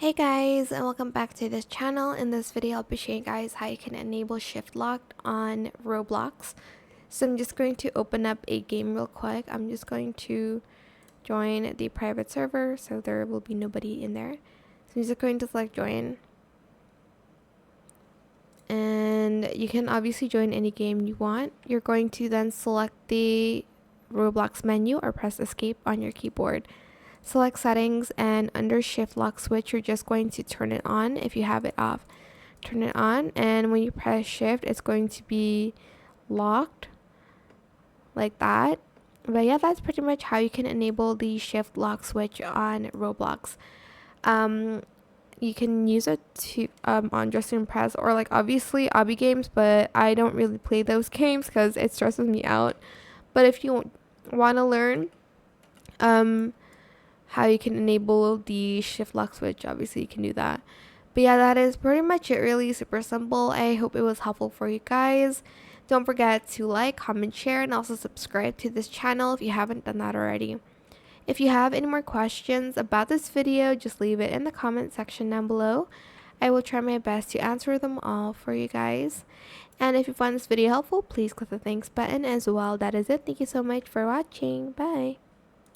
Hey guys, and welcome back to this channel. In this video I'll be showing you guys how you can enable shift lock on Roblox. So I'm just going to open up a game real quick. I'm just going to join the private server so there will be nobody in there. So I'm just going to select join, and you can obviously join any game you want. You're going to then select the Roblox menu or press escape on your keyboard. Select settings, and under shift lock switch you're just going to turn it on. If you have it off, turn it on, and when you press shift it's going to be locked like that. But yeah, that's pretty much how you can enable the shift lock switch on Roblox. You can use it to on Dress to Impress or like obviously Obby games, but I don't really play those games because it stresses me out. But if you want to learn how you can enable the shift lock switch, obviously you can do that. But yeah, that is pretty much it. Really super simple. I hope it was helpful for you guys. Don't forget to like, comment, share, and also subscribe to this channel if you haven't done that already. If you have any more questions about this video, just leave it in the comment section down below. I will try my best to answer them all for you guys. And if you find this video helpful, please click the thanks button as well. That is it. Thank you so much for watching. Bye.